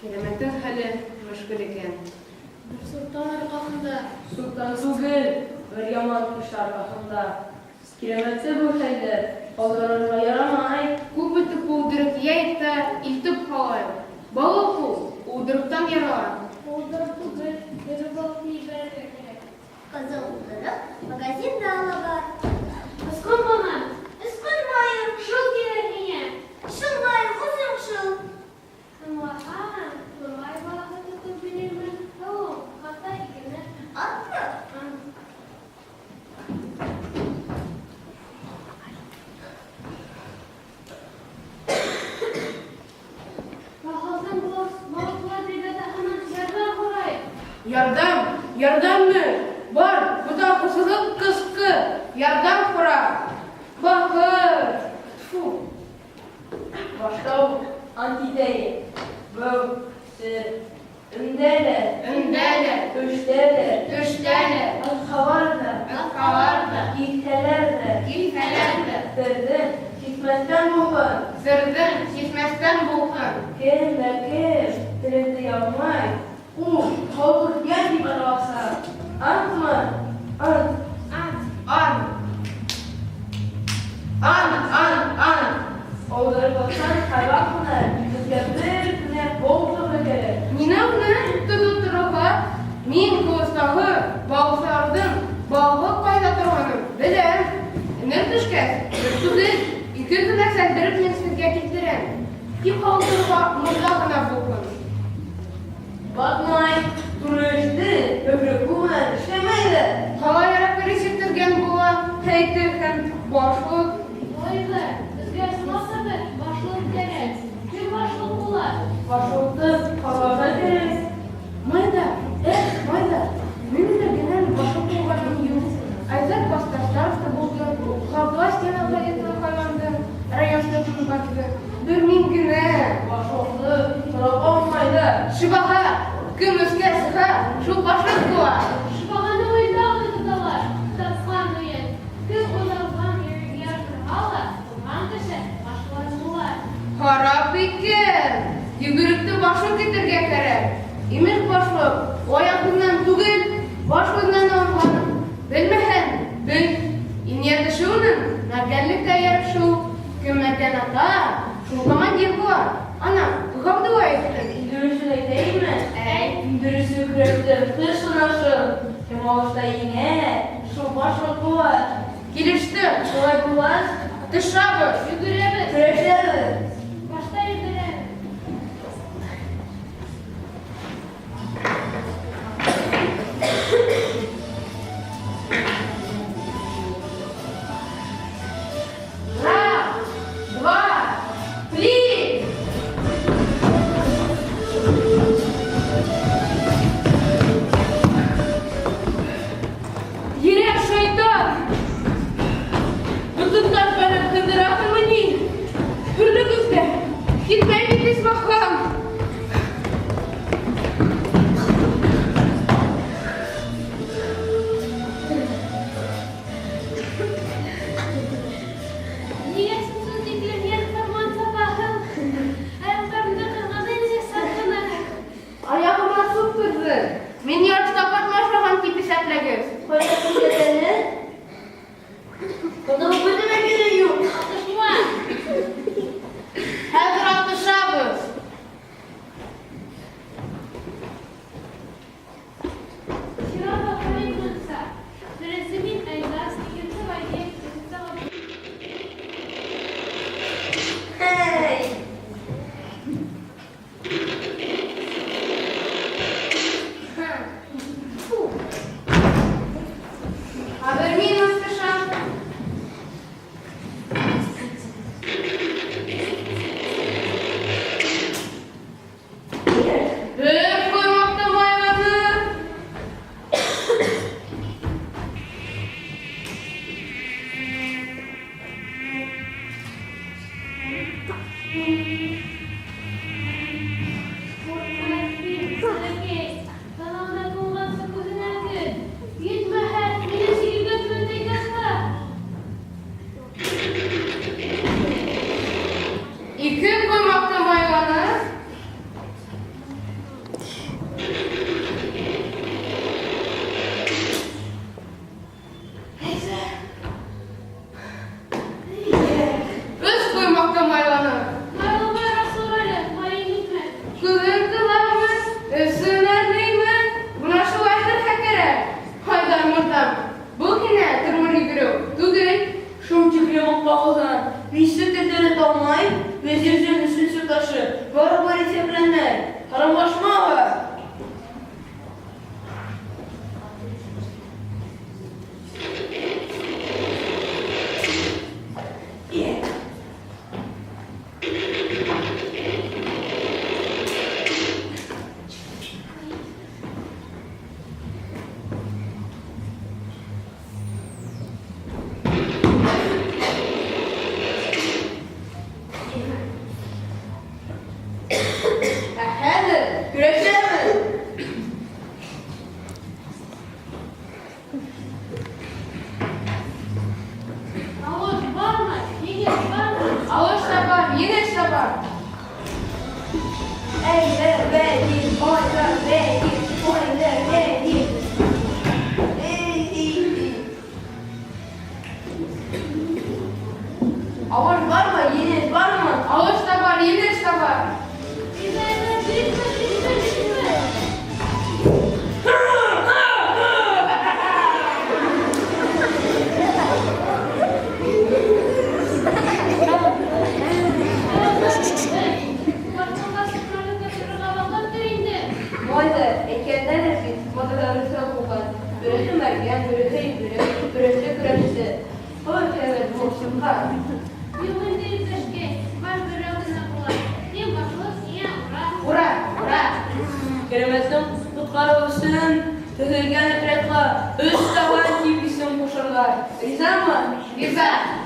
Kelimetin hali müşkül eken. Sultan arkasında. Sultan Sugil, bir yaman kuş arkasında. Kiremetse bu şeyler, kaldırırına yaramay. Kupıtı kuğdırık yayıp da iltip kalayım. Balı ku, uğdırıktan yarar. Oldurup bugün bir balık yiyip Kızı uğdırıp magazinde alabar. Iskın bana. Iskın bayım. Şul gereğine. Şul bayım uzun şul. Aha. Durmay balığı tutup bilirmin. Tamam. Hatta ikine. Attı. Bakalım balıklar dedede hemen yerden koray. Yardım, yardım mı? Var, bu da kısılık kıskı. Yardım kura. Bakır. Tfu. Başka antideyi, bu, ündele, Ündele, düştele, düştele, kavarda, kavarda, ilkelerde, ilfelerde, sırdı, hikmetten bukan, zırdın, çizmezden bulkan. kim de kim, tırdı yapmay, koltuk yer gibi arasa, ant mı, ant, An. An. oğulları baksan kaymak mı, tüketir, ne bol tüketir. Ninamni tutturuğa min ko'stag'i bog'sardim, bog'i qaytatirganim. Bilim, nirtishga, tuzil, ikki kundan sandirib men sizga keltiram. Kim qoldirga mutlaqina bo'lsin. Bakmay, turuştu, öbürü kuman, işlemeydi. Qalay yaratib reseptirgan buva, haytir ham boshliq. Oyla. Bizga sınasıdır. Başlık gerek. Kim başlık bular? Başlıkta kalasa gerek. Mayda, mayda. Мен de genel başlık bo'lganim yo'q. Ayzat Bastaslavda bo'lgan, Xalqlar yanada qo'ygandim. Rayonda turibdi. Bir mingina. Başlıkta taraf olmaydı. Shibaha, kumushga siha, shu boshliq buva. Şıbağanı oyunda alırdılar. Tatsılan duyan. Kız odalıktan yeri yaşır hala. Tuhan kişi başlık bular. Harap ekan. Yugurukni boshliq etirga kerak. Emir boshliq, oyog'imdan tugul, boshlig'imdan olmadim. Bilmahan, bil. Niyati shuning, naganlik tayyor shu. Ko'makdan ata, shu komandir buva. Ana, qavdi aytdim. Dürüsü de değil mi? Dürüsü kırıktı, hırsın nasıl? Kim olursa yine, şu başlık bu var. Kelishdi. Şolay bu var, Tishrabız. Yuguremiz. süreçleri. Başta yuguremiz. Раз, два, три. Yine şeytan. Bütün tasmanı kındırakın mı değil? Hürlük алмай, без yüzün üçüncü taşı. Beraber iseplenmek. Haramlaşma var. Hadi, güreşelim. Алош барма, егер барма. Alış da var, yine de var. Eyler benim, oylar benim, oylar benim. Alış var mı? Yine var mı? Alış da var, yine de var. Bizlerle birikme. Moyda, ekenden hepsi, modalarını okukan. Büresi mergen, büresi büresi büresi. O evet, bu şımkar. Ура, ура. Keremetin tutkara olsun, tühürgen ekrekla, üç tavan gibisin kuşarlar. Riza mı? Güzel.